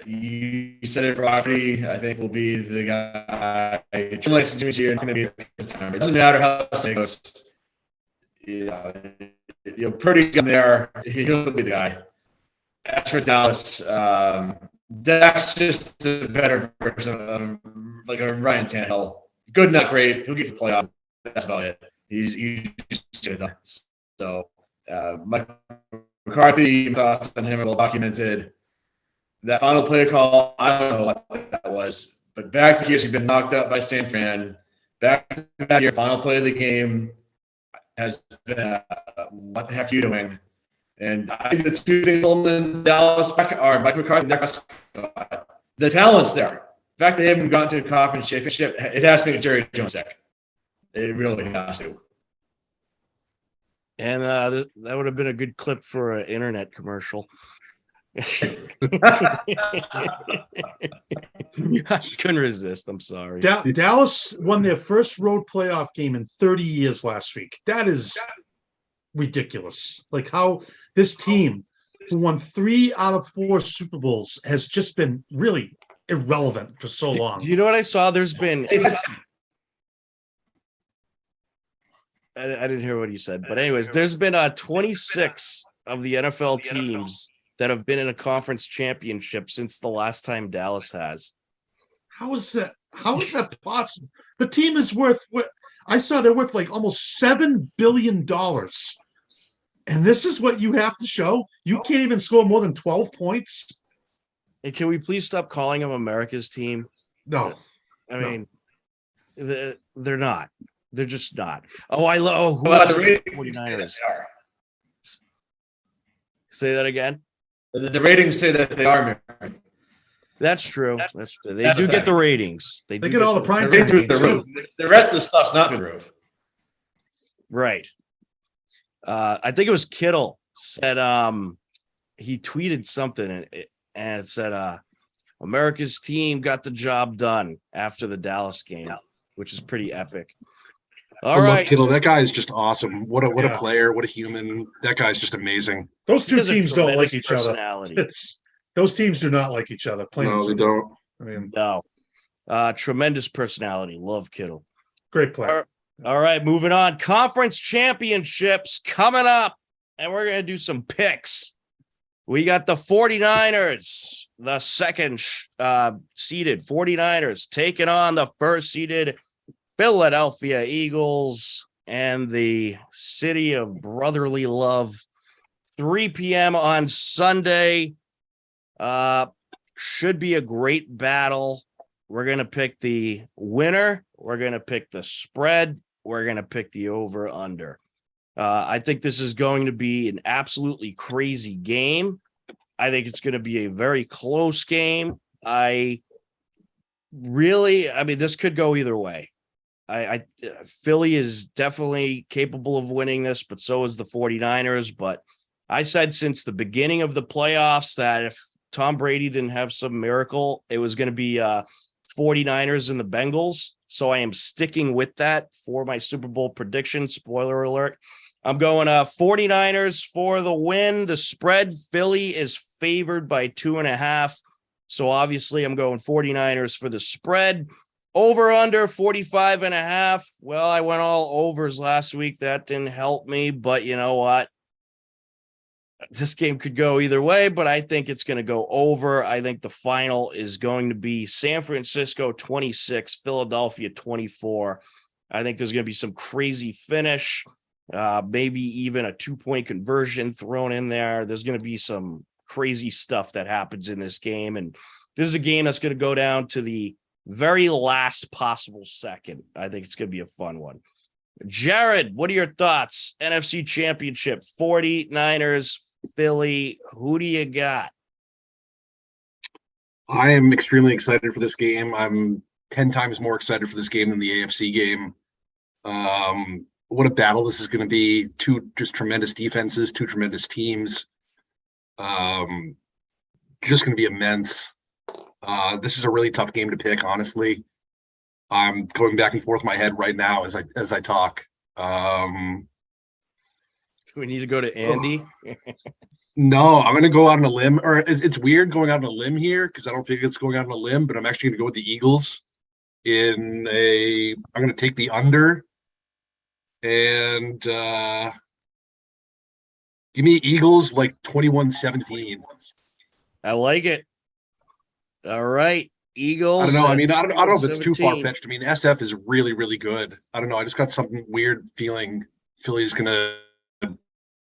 You said it, Rocky. I think will be the guy. Jimmy here going to be a good time. It doesn't matter how it goes. Purdy's in there. He'll be the guy. As for Dallas, Dak's just a better version of like a Ryan Tannehill. Good, not great. He'll get the playoff. That's about it. He's just good enough. So, Mike McCarthy, thoughts on him are well documented. That final play call, I don't know what that was, but back to years he's been knocked out by San Fran. Back to that year, final play of the game has been, what the heck are you doing? And I think the two things in Dallas are Mike McCarthy and the talent's there. The fact they haven't gotten to a conference championship, it has to be Jerry Jones sick. It really has to. And that would have been a good clip for an internet commercial. I couldn't resist. I'm sorry. Dallas won their first road playoff game in 30 years last week. That is ridiculous. Like how this team, who won 3 out of 4 Super Bowls, has just been really irrelevant for so long. Do you know what I saw? There's been I didn't hear what you said, but anyways, there's been 26 of the NFL teams that have been in a conference championship since the last time Dallas has. How is that possible? The team is worth what I saw they're worth like almost $7 billion. And this is what you have to show? You can't even score more than 12 points? Hey, can we please stop calling them America's team? No. I mean, they're not. They're just not. Oh, I love the 49ers. Say that again. The ratings say that they are American. That's true. They do get the ratings. They get all the prime time. games. The rest of the stuff's not through the roof. Right. I think it was Kittle said he tweeted something and it said America's team got the job done after the Dallas game, which is pretty epic. All right, love Kittle. That guy is just awesome. What a player. What a human. That guy's just amazing. Those two teams don't like each other. Those teams do not like each other. No, they don't. I mean, no. Tremendous personality. Love Kittle. Great player. All right, moving on. Conference championships coming up, and we're going to do some picks. We got the 49ers, the second seeded 49ers, taking on the first seeded Philadelphia Eagles and the city of brotherly love. 3 p.m. on Sunday. Should be a great battle. We're going to pick the winner. We're going to pick the spread. We're going to pick the over-under. I think this is going to be an absolutely crazy game. I think it's going to be a very close game. This could go either way. Philly is definitely capable of winning this, but so is the 49ers. But I said since the beginning of the playoffs that if Tom Brady didn't have some miracle, it was going to be 49ers and the Bengals. So I am sticking with that for my Super Bowl prediction. Spoiler alert. I'm going 49ers for the win. The spread, Philly is favored by 2.5. So obviously I'm going 49ers for the spread. Over under 45.5. Well, I went all overs last week. That didn't help me, but you know what? This game could go either way, but I think it's going to go over. I think the final is going to be San Francisco 26, Philadelphia 24. I think there's going to be some crazy finish, maybe even a 2-point conversion thrown in there. There's going to be some crazy stuff that happens in this game, and this is a game that's going to go down to the very last possible second. I think it's going to be a fun one. Jared, what are your thoughts? NFC Championship, 49ers, Philly. Who do you got? I am extremely excited for this game. I'm 10 times more excited for this game than the AFC game. What a battle this is going to be. Two just tremendous defenses, two tremendous teams. Just going to be immense. This is a really tough game to pick, honestly. I'm going back and forth in my head right now as I talk. Do we need to go to Andy? No, I'm going to go out on a limb. Or it's weird going out on a limb here because I don't think it's going out on a limb, but I'm actually going to go with the Eagles. I'm going to take the under, and give me Eagles like 21-17. I like it. All right. Eagles. I don't know. I mean, I don't know if it's too 17. far-fetched. I mean, SF is really, really good. I don't know. I just got something weird feeling Philly's going to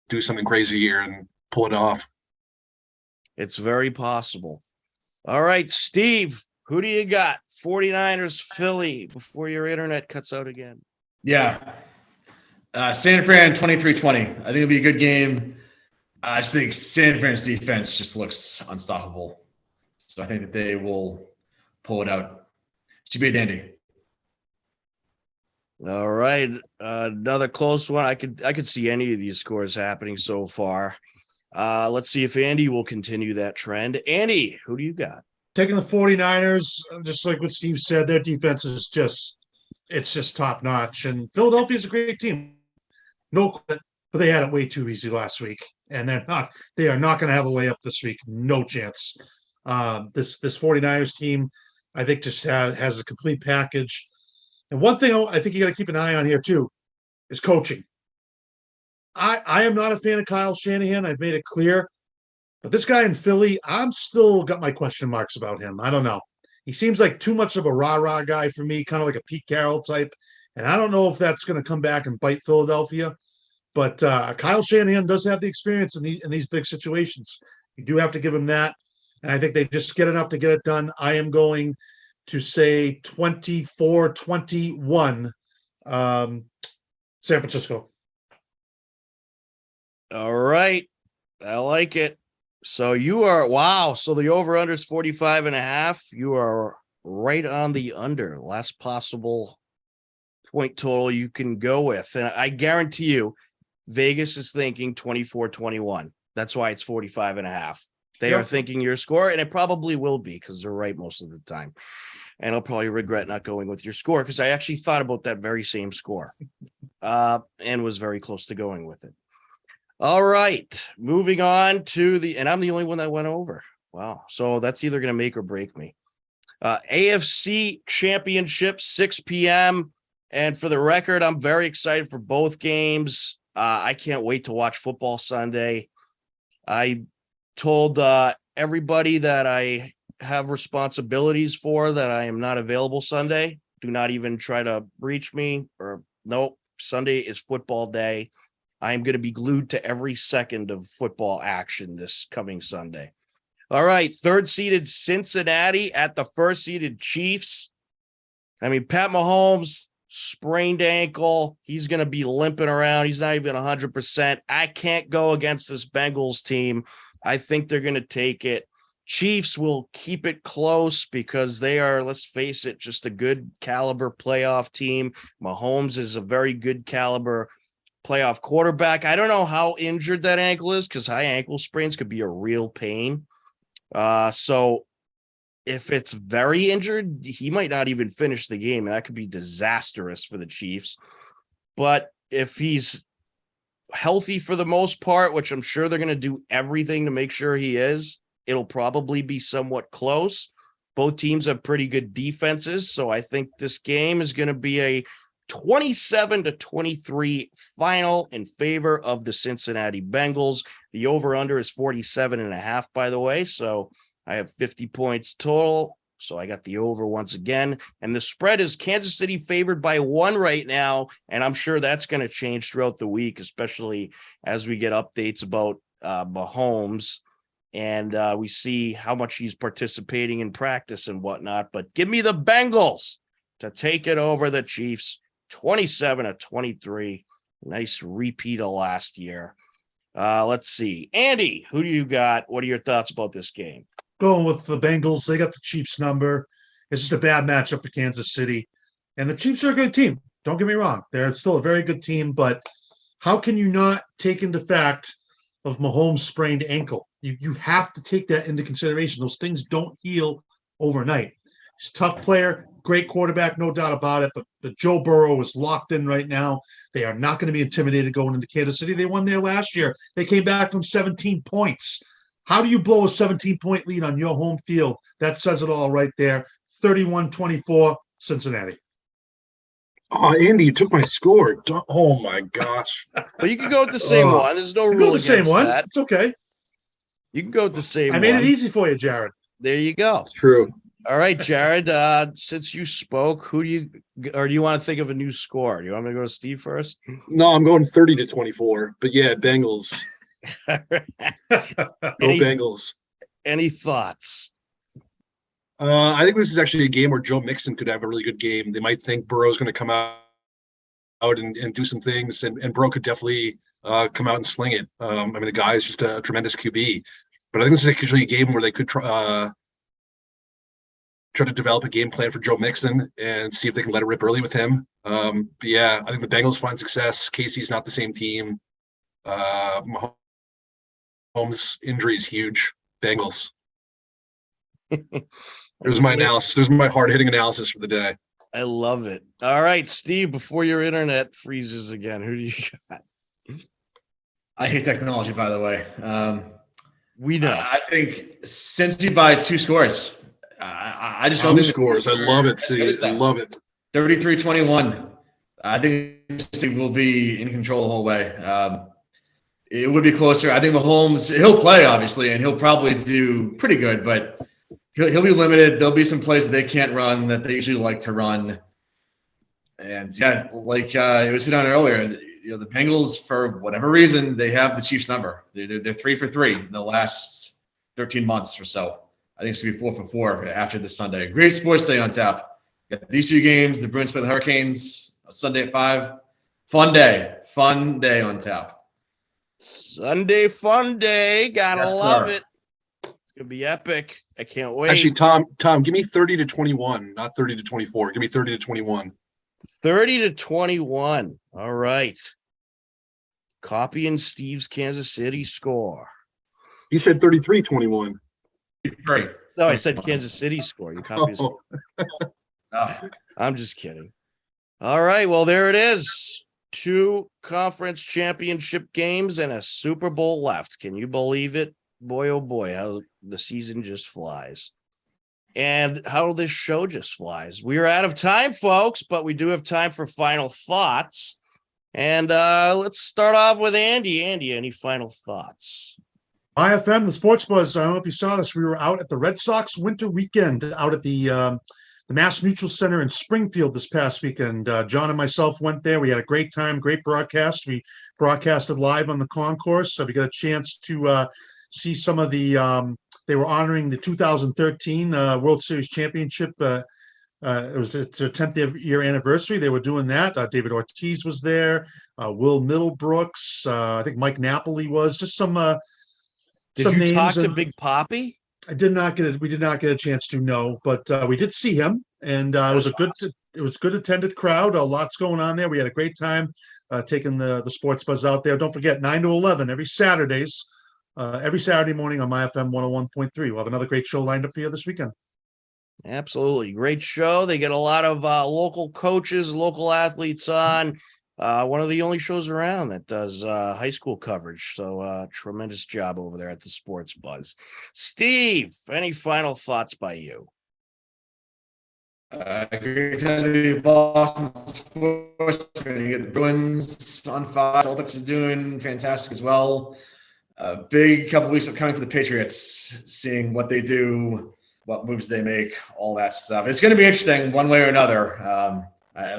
do something crazy here and pull it off. It's very possible. All right, Steve, who do you got? 49ers, Philly, before your internet cuts out again. Yeah. San Fran 23-20. I think it'll be a good game. I just think San Fran's defense just looks unstoppable. So I think that they will pull it out. Should be a dandy. All right. Another close one. I could see any of these scores happening so far. Let's see if Andy will continue that trend. Andy, who do you got? Taking the 49ers, just like what Steve said, their defense is just top notch. And Philadelphia's a great team. No, but they had it way too easy last week. And they are not going to have a layup this week. No chance. This 49ers team, I think, just has a complete package. And one thing I think you got to keep an eye on here too is coaching. I am not a fan of Kyle Shanahan. I've made it clear. But this guy in Philly, I'm still got my question marks about him. I don't know. He seems like too much of a rah-rah guy for me, kind of like a Pete Carroll type. And I don't know if that's going to come back and bite Philadelphia. But Kyle Shanahan does have the experience in these big situations. You do have to give him that. And I think they just get enough to get it done. I am going to say 24-21 San Francisco. All right. I like it. So you are, wow. So the over-under is 45.5. You are right on the under. Last possible point total you can go with. And I guarantee you, Vegas is thinking 24-21. That's why it's 45.5. They are thinking your score, and it probably will be because they're right most of the time. And I'll probably regret not going with your score because I actually thought about that very same score and was very close to going with it. All right, moving on to and I'm the only one that went over. Wow. So that's either going to make or break me. AFC Championship, 6 p.m. And for the record, I'm very excited for both games. I can't wait to watch football Sunday. I told everybody that I have responsibilities for that I am not available Sunday. Do not even try to reach me or nope. Sunday is football day. I am going to be glued to every second of football action this coming Sunday. All right. Third seeded Cincinnati at the first seeded Chiefs. I mean, Pat Mahomes sprained ankle. He's going to be limping around. He's not even 100%. I can't go against this Bengals team. I think they're going to take it. Chiefs will keep it close because they are, let's face it, just a good caliber playoff team. Mahomes is a very good caliber playoff quarterback. I don't know how injured that ankle is because high ankle sprains could be a real pain. So if it's very injured, he might not even finish the game. That could be disastrous for the Chiefs. But if he's healthy for the most part, which I'm sure they're going to do everything to make sure he is, it'll probably be somewhat close. Both teams have pretty good defenses, so I think this game is going to be a 27-23 final in favor of the Cincinnati Bengals. The over-under is 47.5, by the way, so I have 50 points total, so I got the over once again. And the spread is Kansas City favored by 1 right now, and I'm sure that's going to change throughout the week, especially as we get updates about Mahomes and we see how much he's participating in practice and whatnot. But give me the Bengals to take it over the Chiefs, 27-23. Nice repeat of last year. Let's see. Andy, who do you got? What are your thoughts about this game? Going with the Bengals. They got the Chiefs number. It's just a bad matchup for Kansas City. And the Chiefs are a good team. Don't get me wrong. They're still a very good team, but how can you not take into fact of Mahomes' sprained ankle? You have to take that into consideration. Those things don't heal overnight. He's a tough player, great quarterback, no doubt about it, but Joe Burrow is locked in right now. They are not going to be intimidated going into Kansas City. They won there last year. They came back from 17 points. How do you blow a 17-point lead on your home field? That says it all right there. 31-24, Cincinnati. Oh, Andy, you took my score. Oh my gosh. But you can go with the same one. There's no You rule go with the against same one. that. It's okay. You can go with the same I made one. it easy for you, Jared. There you go. It's true. All right, Jared. Since you spoke, do you want to think of a new score? Do you want me to go to Steve first? No, I'm going 30-24. But yeah, Bengals. Go Bengals. Any thoughts? I think this is actually a game where Joe Mixon could have a really good game. They might think Burrow's going to come out and do some things, and Burrow could definitely come out and sling it. I mean, the guy is just a tremendous QB. But I think this is actually a game where they could try to develop a game plan for Joe Mixon and see if they can let it rip early with him. But yeah, I think the Bengals find success. Casey's not the same team. Mahomes' injury is huge. Bengals. There's my analysis. There's my hard-hitting analysis for the day. I love it. All right, Steve, before your internet freezes again, who do you got? I hate technology, by the way. We know. I think Cincy by 2 scores. I just don't Two think scores. I love it, Steve. I love it. 33-21. I think Steve will be in control the whole way. It would be closer. I think Mahomes, he'll play, obviously, and he'll probably do pretty good, but he'll be limited. There'll be some plays that they can't run that they usually like to run. And yeah, like it was hit on earlier, the Bengals, for whatever reason, they have the Chiefs number. They're 3 for 3 in the last 13 months or so. I think it's going to be 4 for 4 after this Sunday. Great sports day on tap. Got these 2 games. The Bruins play the Hurricanes Sunday at 5. Fun day on tap. Sunday fun day. Gotta love it. It's gonna be epic. I can't wait. Actually, Tom, give me 30-21, not 30-24. Give me 30-21. 30-21. All right. Copying Steve's Kansas City score. He said 33-21. Great. No, I said Kansas City score. You copy his score. Oh. I'm just kidding. All right. Well, there it is. 2 conference championship games and a Super Bowl left. Can you believe it? Boy, oh boy, how the season just flies. And how this show just flies. We are out of time, folks, but we do have time for final thoughts. And let's start off with Andy. Andy, any final thoughts? IFM, the Sports Buzz. I don't know if you saw this. We were out at the Red Sox winter weekend out at the Mass Mutual Center in Springfield this past weekend. John and myself went there. We had a great time, great broadcast. We broadcasted live on the concourse, so we got a chance to see some of the they were honoring the 2013 World Series championship. It was their 10th year anniversary. They were doing that. David Ortiz was there. Will Middlebrooks. I think Mike Napoli was. Just some Did some you names. talk to Big Poppy? We did not get a chance to know, but we did see him, and it was a good attended crowd. Lots going on there. We had a great time taking the Sports Buzz out there. Don't forget, 9 to 11 every Saturday morning on my FM 101.3. We'll have another great show lined up for you this weekend. Absolutely. Great show. They get a lot of local coaches, local athletes on. One of the only shows around that does high school coverage. So tremendous job over there at the Sports Buzz. Steve, any final thoughts by you? Great time to be Boston sports. We're going to get the Bruins on fire. Celtics are doing fantastic as well. Big couple weeks of coming for the Patriots, seeing what they do, what moves they make, all that stuff. It's going to be interesting one way or another.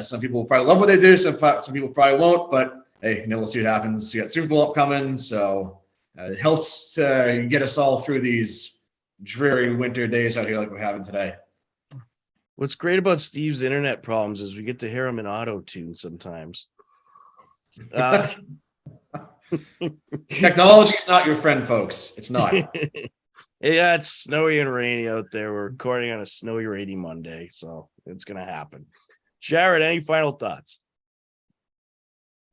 Some people will probably love what they do. Some people probably won't, but hey, we'll see what happens. You got Super Bowl upcoming, so it helps to get us all through these dreary winter days out here like we're having today. What's great about Steve's internet problems is we get to hear him in auto-tune sometimes. Technology is not your friend, folks. It's not. Yeah, it's snowy and rainy out there. We're recording on a snowy, rainy Monday, so it's going to happen. Jared, any final thoughts?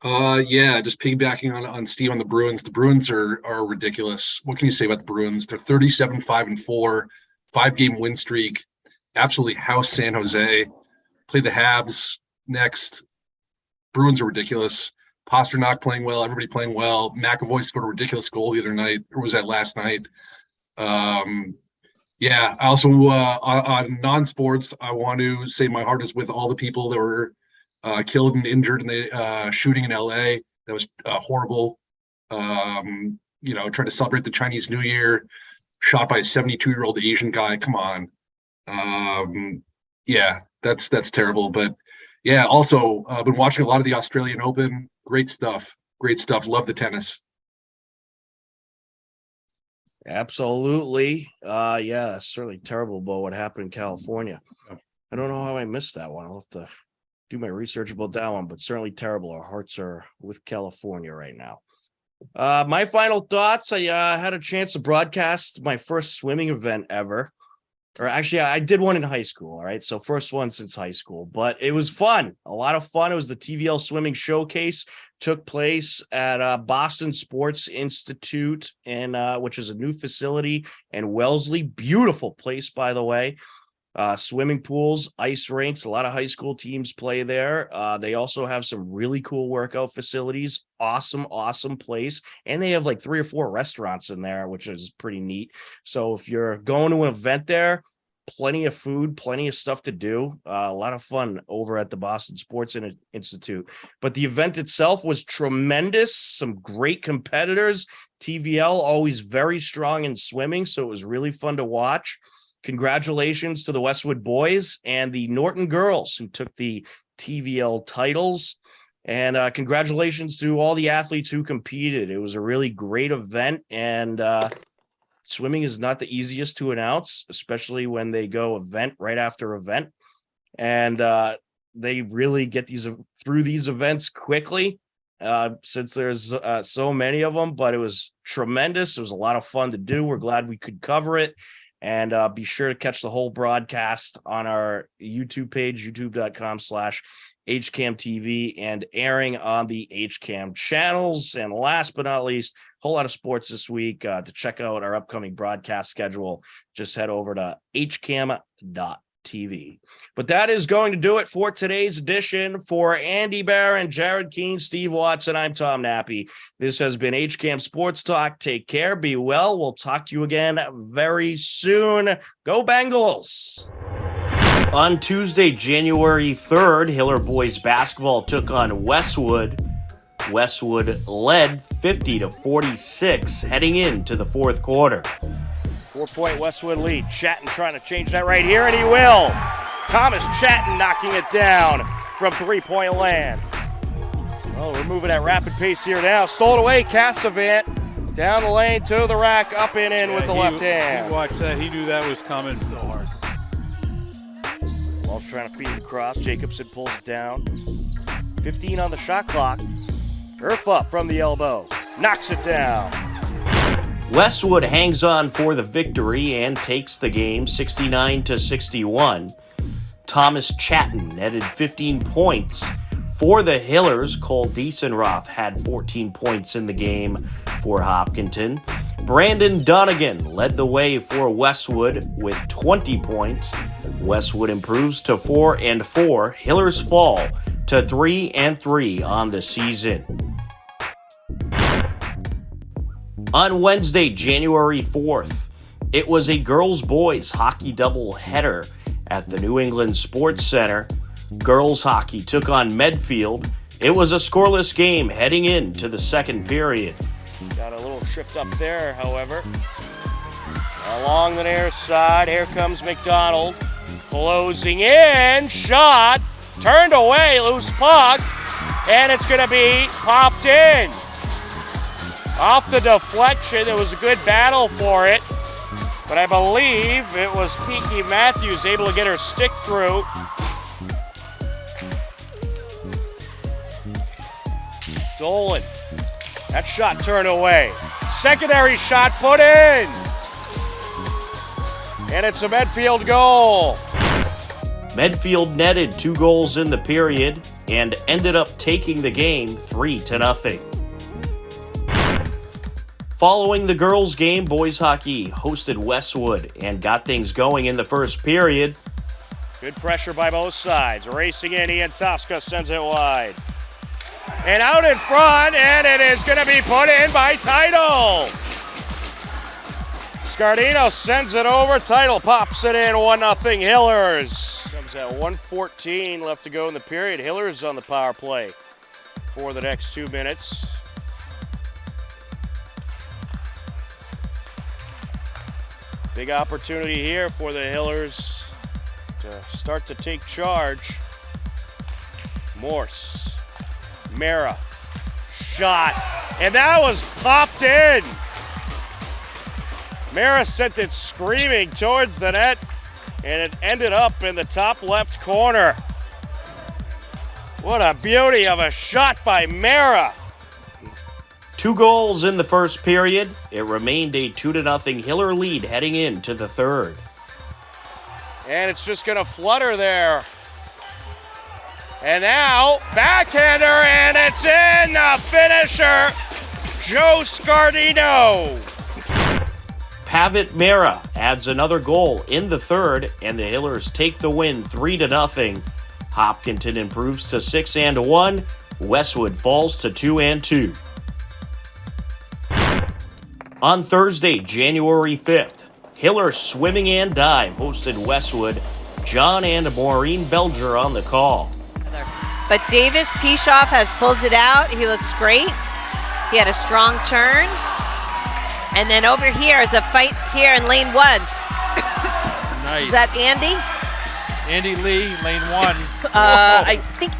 Yeah, just piggybacking on Steve on the Bruins. The Bruins are ridiculous. What can you say about the Bruins? They're 37-5-4, 5-game win streak. Absolutely house San Jose. Play the Habs next. Bruins are ridiculous. Pasternak playing well. Everybody playing well. McAvoy scored a ridiculous goal the other night, or was that last night? Yeah, I also on non-sports, I want to say my heart is with all the people that were killed and injured in the shooting in LA. That was horrible. Trying to celebrate the Chinese New Year, shot by a 72-year-old Asian guy. Come on. That's terrible. But yeah, also I've been watching a lot of the Australian Open. Great stuff. Love the tennis. Absolutely. Certainly terrible about what happened in California. I don't know how I missed that one. I'll have to do my research about that one, but certainly terrible. Our hearts are with California right now. My final thoughts. I had a chance to broadcast my first swimming event ever. Or actually, I did one in high school. All right. So first one since high school, but it was fun. A lot of fun. It was the TVL Swimming Showcase. Took place at Boston Sports Institute, which is a new facility in Wellesley. Beautiful place, by the way. Swimming pools, ice rinks. A lot of high school teams play there. They also have some really cool workout facilities. Awesome place. And they have like 3 or 4 restaurants in there, which is pretty neat. So if you're going to an event there, plenty of food, plenty of stuff to do. A lot of fun over at the Boston Sports Institute. But the event itself was tremendous. Some great competitors. TVL always very strong in swimming, so it was really fun to watch. Congratulations to the Westwood boys and the Norton girls who took the TVL titles. And congratulations to all the athletes who competed. It was a really great event, and swimming is not the easiest to announce, especially when they go event right after event. And they really get through these events quickly since there's so many of them, but it was tremendous. It was a lot of fun to do. We're glad we could cover it. And be sure to catch the whole broadcast on our YouTube page, youtube.com/HCAM TV, and airing on the HCAM channels. And last but not least, a whole lot of sports this week. To check out our upcoming broadcast schedule, just head over to hcam.tv. But that is going to do it for today's edition. For Andy Barron, Jared Keene, Steve Watson, I'm Tom Nappy. This has been HCAM Sports Talk. Take care. Be well. We'll talk to you again very soon. Go Bengals. On Tuesday, January 3rd, Hiller boys basketball took on Westwood. Westwood led 50-46 heading into the fourth quarter. 4-point Westwood lead. Chatton trying to change that right here, and he will. Thomas Chatton knocking it down from three-point land. Oh, we're moving at rapid pace here now. Stole it away, Cassavant. Down the lane to the rack, up and in with the left hand. He watched that. He knew that was coming. Still hard. Ball's trying to feed it across. Jacobson pulls it down. 15 on the shot clock. Earth up from the elbow. Knocks it down. Westwood hangs on for the victory and takes the game 69-61. Thomas Chatton netted 15 points for the Hillers. Cole Diesenroth had 14 points in the game for Hopkinton. Brandon Donegan led the way for Westwood with 20 points. Westwood improves to 4-4. Hillers fall to 3-3 on the season. On Wednesday, January 4th, it was a girls-boys hockey doubleheader at the New England Sports Center. Girls hockey took on Medfield. It was a scoreless game heading into the second period. Got a little tripped up there, however. Along the near side, here comes McDonald. Closing in, shot, turned away, loose puck, and it's going to be popped in. Off the deflection, it was a good battle for it, but I believe it was Kiki Matthews able to get her stick through. Dolan, that shot turned away. Secondary shot put in, and it's a Medfield goal. Medfield netted 2 goals in the period and ended up taking the game 3-0. Following the girls' game, boys hockey hosted Westwood and got things going in the first period. Good pressure by both sides. Racing in, Ian Tosca sends it wide. And out in front, and it is going to be put in by Title. Scardino sends it over. Title pops it in. 1-0 Hillers. Comes at 1:14 left to go in the period. Hillers on the power play for the next 2 minutes. Big opportunity here for the Hillers to start to take charge. Morse, Mara, shot, and that was popped in. Mara sent it screaming towards the net, and it ended up in the top left corner. What a beauty of a shot by Mara. 2 goals in the first period. It remained a 2-0 Hiller lead heading into the third. And it's just going to flutter there. And now, backhander, and it's in! The finisher, Joe Scardino. Pavitt Mara adds another goal in the third, and the Hillers take the win 3-0. Hopkinton improves to 6-1. Westwood falls to 2-2. On Thursday, January 5th, Hiller Swimming and Dive hosted Westwood. John and Maureen Belger on the call. But Davis Pishoff has pulled it out. He looks great. He had a strong turn. And then over here is a fight here in lane 1. Nice. Is that Andy? Andy Lee, lane 1. I think.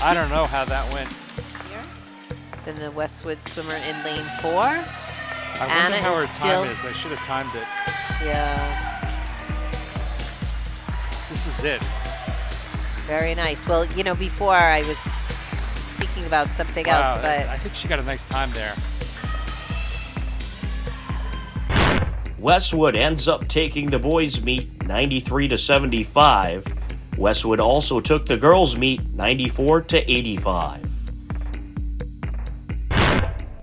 I don't know how that went. Here. Then the Westwood swimmer in lane 4. I wonder Anna how her is time is. I should have timed it. Yeah. This is it. Very nice. Well, you know, before I was speaking about something else, but I think she got a nice time there. Westwood ends up taking the boys' meet 93-75. Westwood also took the girls' meet 94-85.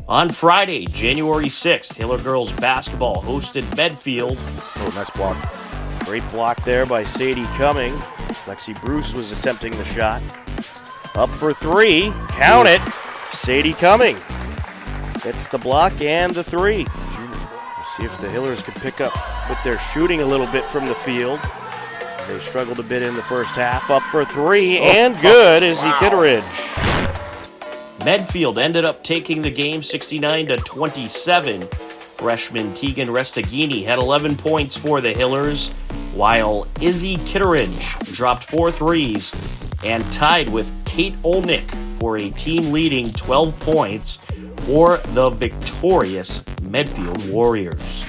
On Friday, January 6th, Hiller girls basketball hosted Medfield. Oh, nice block. Great block there by Sadie Cumming. Lexi Bruce was attempting the shot. Up for 3. Count it. Sadie Cumming hits the block and the 3. We'll see if the Hillers can pick up with their shooting a little bit from the field. They struggled a bit in the first half. Up for 3 and good is Kitteridge. Medfield ended up taking the game 69-27. Freshman Tegan Restaghini had 11 points for the Hillers, while Izzy Kitteridge dropped 4 threes and tied with Kate Olnick for a team-leading 12 points for the victorious Medfield Warriors.